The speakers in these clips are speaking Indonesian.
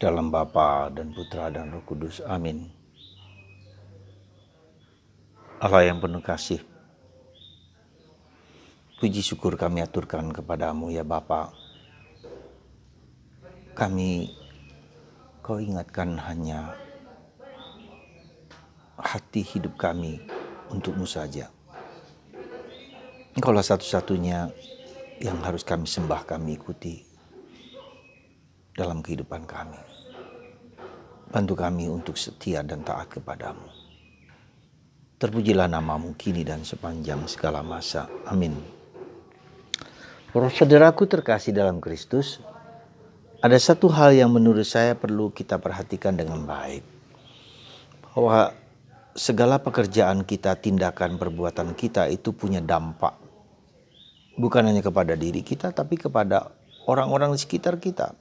Dalam Bapa dan Putra dan Roh Kudus. Amin. Allah yang penuh kasih, puji syukur kami aturkan kepadamu ya Bapa. Kau ingatkan hanya hati hidup kami untukmu saja. Engkaulah satu-satunya yang harus kami sembah, kami ikuti dalam kehidupan kami. Bantu kami untuk setia dan taat kepadamu. Terpujilah namamu kini dan sepanjang segala masa. Amin. Para saudaraku terkasih dalam Kristus, ada satu hal yang menurut saya perlu kita perhatikan dengan baik. Bahwa segala pekerjaan kita, tindakan, perbuatan kita itu punya dampak. Bukan hanya kepada diri kita, tapi kepada orang-orang di sekitar kita.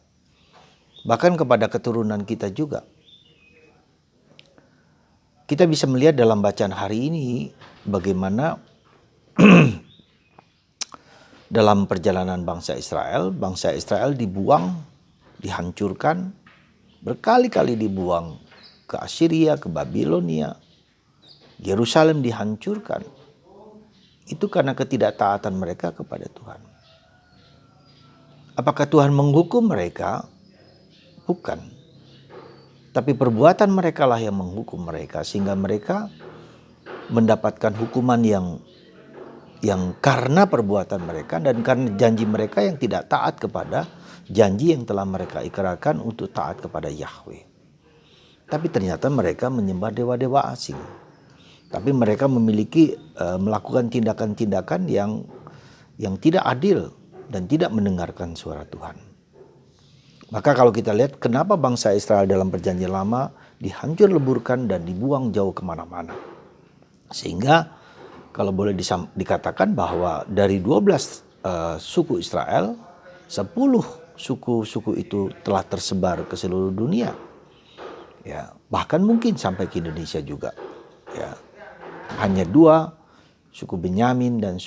Bahkan kepada keturunan kita juga. Kita bisa melihat dalam bacaan hari ini bagaimana dalam perjalanan bangsa Israel dibuang, dihancurkan, berkali-kali dibuang ke Assyria, ke Babilonia, Yerusalem dihancurkan. Itu karena ketidaktaatan mereka kepada Tuhan. Apakah Tuhan menghukum mereka? Bukan. Tapi perbuatan mereka lah yang menghukum mereka, sehingga mereka mendapatkan hukuman yang karena perbuatan mereka dan karena janji mereka yang tidak taat kepada janji yang telah mereka ikrarkan untuk taat kepada Yahweh. Tapi ternyata mereka menyembah dewa-dewa asing. Tapi mereka melakukan tindakan-tindakan yang tidak adil dan tidak mendengarkan suara Tuhan. Maka kalau kita lihat kenapa bangsa Israel dalam perjanjian lama dihancur leburkan dan dibuang jauh kemana-mana. Sehingga kalau boleh dikatakan bahwa dari 12 suku Israel, 10 suku-suku itu telah tersebar ke seluruh dunia. Ya, bahkan mungkin sampai ke Indonesia juga. Ya, hanya 2 suku Benyamin dan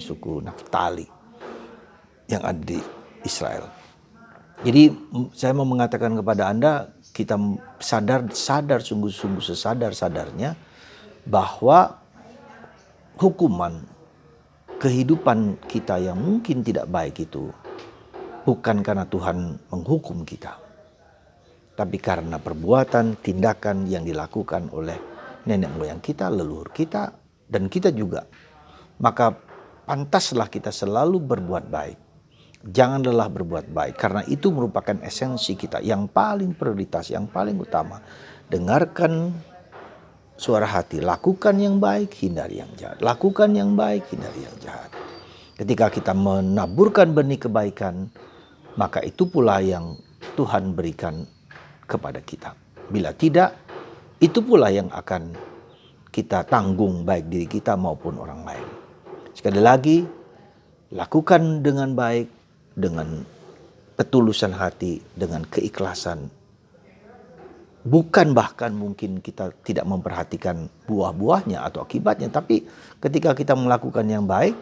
suku Naftali yang ada di Israel. Jadi saya mau mengatakan kepada Anda, kita sadar sungguh-sungguh sesadar-sadarnya bahwa hukuman kehidupan kita yang mungkin tidak baik itu bukan karena Tuhan menghukum kita, tapi karena perbuatan, tindakan yang dilakukan oleh nenek moyang kita, leluhur kita, dan kita juga. Maka pantaslah kita selalu berbuat baik. Jangan lelah berbuat baik, karena itu merupakan esensi kita yang paling prioritas, yang paling utama. Dengarkan suara hati, lakukan yang baik, hindari yang jahat. Lakukan yang baik, hindari yang jahat. Ketika kita menaburkan benih kebaikan, maka itu pula yang Tuhan berikan kepada kita. Bila tidak, itu pula yang akan kita tanggung, baik diri kita maupun orang lain. Sekali lagi, lakukan dengan baik, dengan ketulusan hati, dengan keikhlasan. Bukan bahkan mungkin kita tidak memperhatikan buah-buahnya atau akibatnya, tapi ketika kita melakukan yang baik,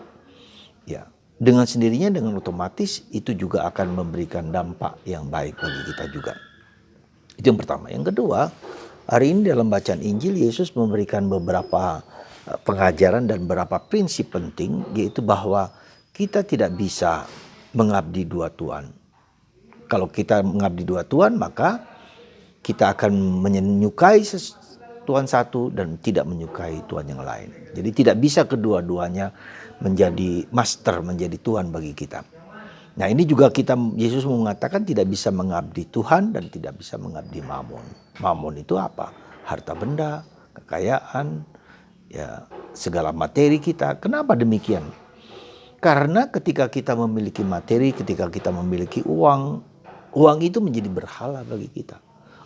ya dengan sendirinya, dengan otomatis itu juga akan memberikan dampak yang baik bagi kita juga. Itu yang pertama. Yang kedua, hari ini dalam bacaan Injil Yesus memberikan beberapa pengajaran dan beberapa prinsip penting, yaitu bahwa kita tidak bisa mengabdi 2 tuan. Kalau kita mengabdi 2 tuan, maka kita akan menyukai tuan satu dan tidak menyukai tuan yang lain. Jadi tidak bisa kedua-duanya menjadi master, menjadi tuan bagi kita. Nah, ini juga Yesus mengatakan tidak bisa mengabdi Tuhan dan tidak bisa mengabdi Mamon. Mamon itu apa? Harta benda, kekayaan, ya segala materi kita. Kenapa demikian? Karena ketika kita memiliki materi, ketika kita memiliki uang itu menjadi berhala bagi kita.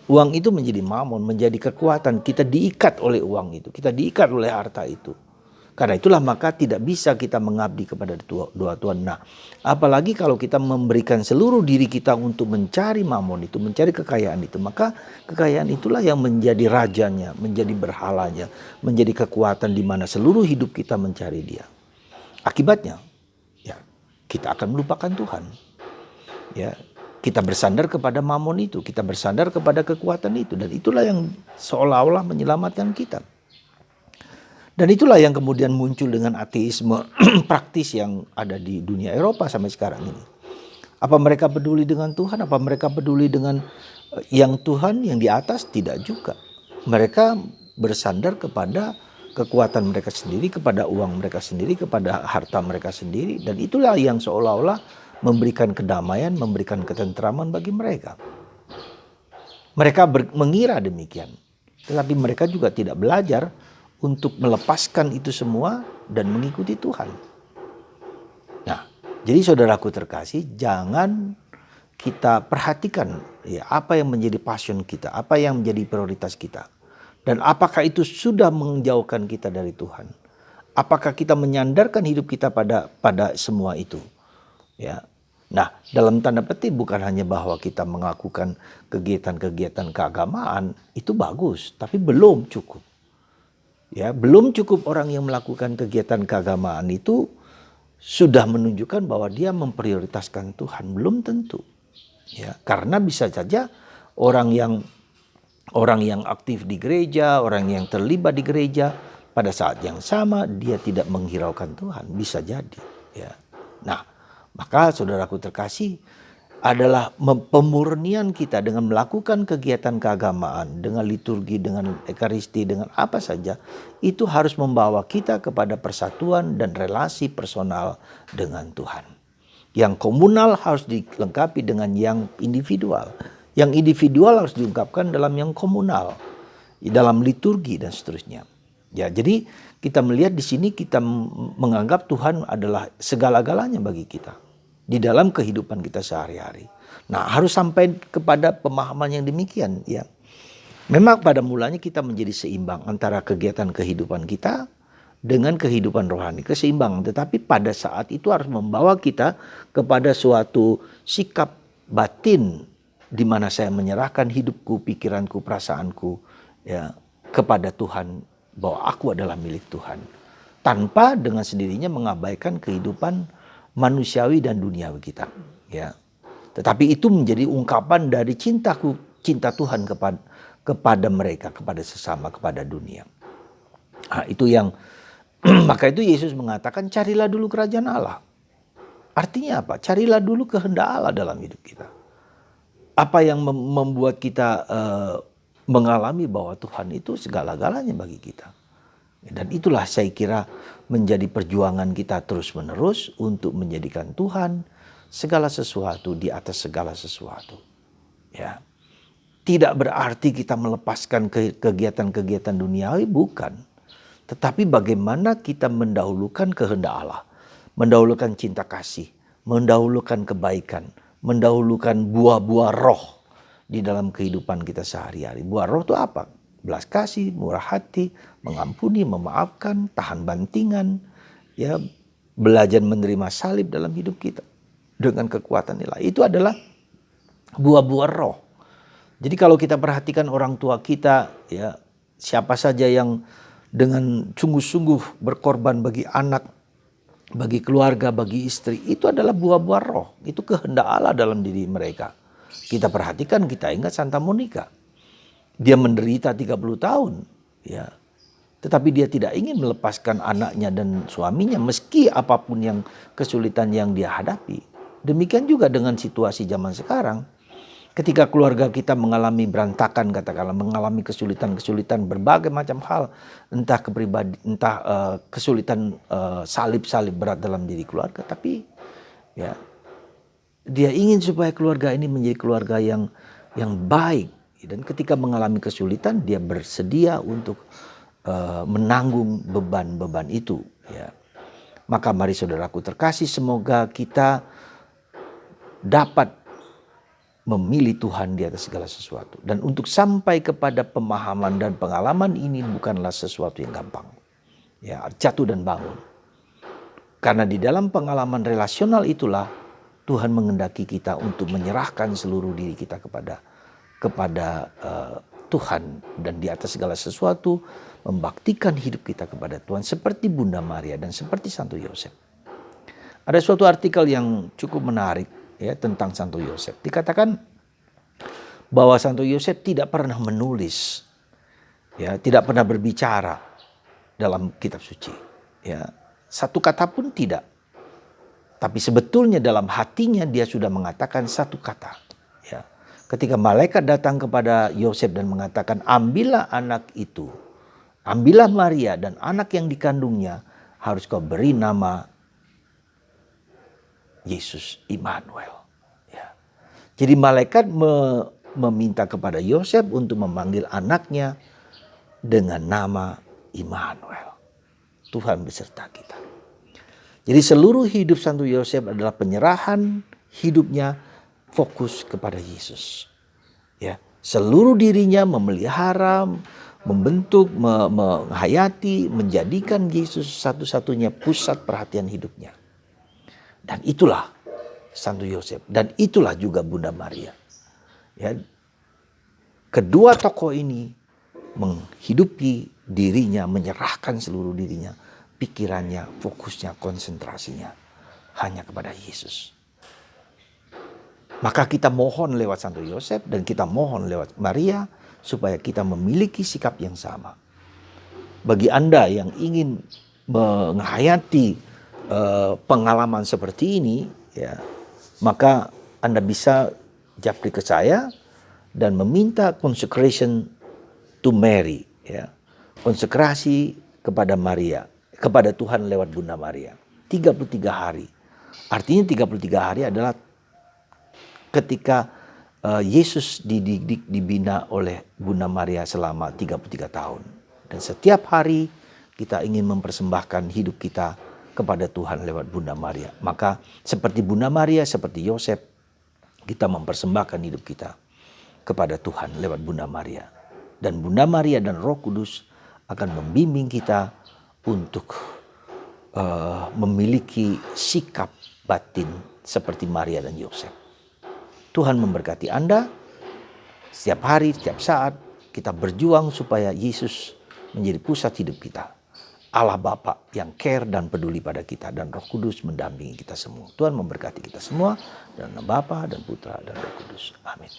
Uang itu menjadi mamon, menjadi kekuatan. Kita diikat oleh uang itu, kita diikat oleh harta itu. Karena itulah maka tidak bisa kita mengabdi kepada 2 tuan. Nah, apalagi kalau kita memberikan seluruh diri kita untuk mencari mamon itu, mencari kekayaan itu, maka kekayaan itulah yang menjadi rajanya, menjadi berhalanya, menjadi kekuatan di mana seluruh hidup kita mencari dia. Akibatnya, ya kita akan melupakan Tuhan. Ya, Kita bersandar kepada mamon itu, kita bersandar kepada kekuatan itu, dan itulah yang seolah-olah menyelamatkan kita. Dan itulah yang kemudian muncul dengan ateisme praktis yang ada di dunia Eropa sampai sekarang ini. Apa mereka peduli dengan Tuhan? Apa mereka peduli dengan yang Tuhan yang di atas? Tidak juga. Mereka bersandar kepada kekuatan mereka sendiri, kepada uang mereka sendiri, kepada harta mereka sendiri. Dan itulah yang seolah-olah memberikan kedamaian, memberikan ketentraman bagi mereka. Mereka mengira demikian. Tetapi mereka juga tidak belajar untuk melepaskan itu semua dan mengikuti Tuhan. Nah, jadi saudaraku terkasih, jangan kita perhatikan ya apa yang menjadi passion kita, apa yang menjadi prioritas kita. Dan apakah itu sudah menjauhkan kita dari Tuhan? Apakah kita menyandarkan hidup kita pada semua itu? Ya. Nah, dalam tanda petik bukan hanya bahwa kita melakukan kegiatan-kegiatan keagamaan, itu bagus, tapi belum cukup. Ya, belum cukup orang yang melakukan kegiatan keagamaan itu sudah menunjukkan bahwa dia memprioritaskan Tuhan, belum tentu. Ya, karena bisa saja orang yang aktif di gereja, orang yang terlibat di gereja, pada saat yang sama dia tidak menghiraukan Tuhan, bisa jadi. Ya. Nah, maka saudaraku terkasih, adalah pemurnian kita dengan melakukan kegiatan keagamaan, dengan liturgi, dengan ekaristi, dengan apa saja, itu harus membawa kita kepada persatuan dan relasi personal dengan Tuhan. Yang komunal harus dilengkapi dengan yang individual. Yang individual harus diungkapkan dalam yang komunal, dalam liturgi dan seterusnya. Ya, jadi kita melihat di sini kita menganggap Tuhan adalah segala-galanya bagi kita di dalam kehidupan kita sehari-hari. Nah, harus sampai kepada pemahaman yang demikian ya. Memang pada mulanya kita menjadi seimbang antara kegiatan kehidupan kita dengan kehidupan rohani, keseimbangan. Tetapi pada saat itu harus membawa kita kepada suatu sikap batin di mana saya menyerahkan hidupku, pikiranku, perasaanku ya kepada Tuhan, bahwa aku adalah milik Tuhan. Tanpa dengan sendirinya mengabaikan kehidupan manusiawi dan duniawi kita, ya. Tetapi itu menjadi ungkapan dari cinta Tuhan kepada mereka, kepada sesama, kepada dunia. Nah, itu yang maka itu Yesus mengatakan carilah dulu kerajaan Allah. Artinya apa? Carilah dulu kehendak Allah dalam hidup kita. Apa yang membuat kita mengalami bahwa Tuhan itu segala-galanya bagi kita. Dan itulah saya kira menjadi perjuangan kita terus-menerus untuk menjadikan Tuhan segala sesuatu di atas segala sesuatu. Ya. Tidak berarti kita melepaskan kegiatan-kegiatan duniawi, bukan. Tetapi bagaimana kita mendahulukan kehendak Allah, mendahulukan cinta kasih, mendahulukan kebaikan, mendahulukan buah-buah roh di dalam kehidupan kita sehari-hari. Buah roh itu apa? Belas kasih, murah hati, mengampuni, memaafkan, tahan bantingan, ya, belajar menerima salib dalam hidup kita dengan kekuatan nilai. Itu adalah buah-buah roh. Jadi kalau kita perhatikan orang tua kita, ya, siapa saja yang dengan sungguh-sungguh berkorban bagi anak, bagi keluarga, bagi istri, itu adalah buah-buah roh. Itu kehendak Allah dalam diri mereka. Kita perhatikan, kita ingat Santa Monica. Dia menderita 30 tahun, ya. Tetapi dia tidak ingin melepaskan anaknya dan suaminya meski apapun yang kesulitan yang dia hadapi. Demikian juga dengan situasi zaman sekarang. Ketika keluarga kita mengalami berantakan, katakanlah mengalami kesulitan-kesulitan berbagai macam hal, entah kesulitan salib-salib berat dalam diri keluarga, tapi ya dia ingin supaya keluarga ini menjadi keluarga yang baik. Dan ketika mengalami kesulitan, dia bersedia untuk menanggung beban-beban itu. Ya. Maka mari saudaraku terkasih, semoga kita dapat memilih Tuhan di atas segala sesuatu. Dan untuk sampai kepada pemahaman dan pengalaman ini bukanlah sesuatu yang gampang. Ya, jatuh dan bangun. Karena di dalam pengalaman relasional itulah Tuhan mengendaki kita untuk menyerahkan seluruh diri kita kepada Tuhan, dan di atas segala sesuatu membaktikan hidup kita kepada Tuhan seperti Bunda Maria dan seperti Santo Yosef. Ada suatu artikel yang cukup menarik ya tentang Santo Yosef. Dikatakan bahwa Santo Yosef tidak pernah menulis, ya, tidak pernah berbicara dalam kitab suci, ya, satu kata pun tidak. Tapi sebetulnya dalam hatinya dia sudah mengatakan satu kata, ya. Ketika malaikat datang kepada Yosef dan mengatakan, ambillah anak itu, ambillah Maria dan anak yang dikandungnya, harus kau beri nama Yesus Immanuel. Ya. Jadi malaikat meminta kepada Yosef untuk memanggil anaknya dengan nama Immanuel. Tuhan beserta kita. Jadi seluruh hidup Santo Yosef adalah penyerahan hidupnya fokus kepada Yesus. Ya, seluruh dirinya memelihara, membentuk, menghayati, menjadikan Yesus satu-satunya pusat perhatian hidupnya. Dan itulah Santo Yosef, dan itulah juga Bunda Maria. Ya, kedua tokoh ini menghidupi dirinya, menyerahkan seluruh dirinya, pikirannya, fokusnya, konsentrasinya hanya kepada Yesus. Maka kita mohon lewat Santo Yosef dan kita mohon lewat Maria supaya kita memiliki sikap yang sama. Bagi Anda yang ingin menghayati pengalaman seperti ini, ya, maka Anda bisa japri ke saya dan meminta consecration to Mary, ya, konsekrasi kepada Maria, kepada Tuhan lewat Bunda Maria. 33 hari. Artinya 33 hari adalah ketika Yesus dididik, dibina oleh Bunda Maria selama 33 tahun. Dan setiap hari kita ingin mempersembahkan hidup kita kepada Tuhan lewat Bunda Maria. Maka seperti Bunda Maria, seperti Yosef, kita mempersembahkan hidup kita kepada Tuhan lewat Bunda Maria. Dan Bunda Maria dan Roh Kudus akan membimbing kita untuk memiliki sikap batin seperti Maria dan Yosef. Tuhan memberkati Anda. Setiap hari, setiap saat kita berjuang supaya Yesus menjadi pusat hidup kita. Allah Bapa yang care dan peduli pada kita, dan Roh Kudus mendampingi kita semua. Tuhan memberkati kita semua, dalam nama Bapa dan Putra dan Roh Kudus. Amin.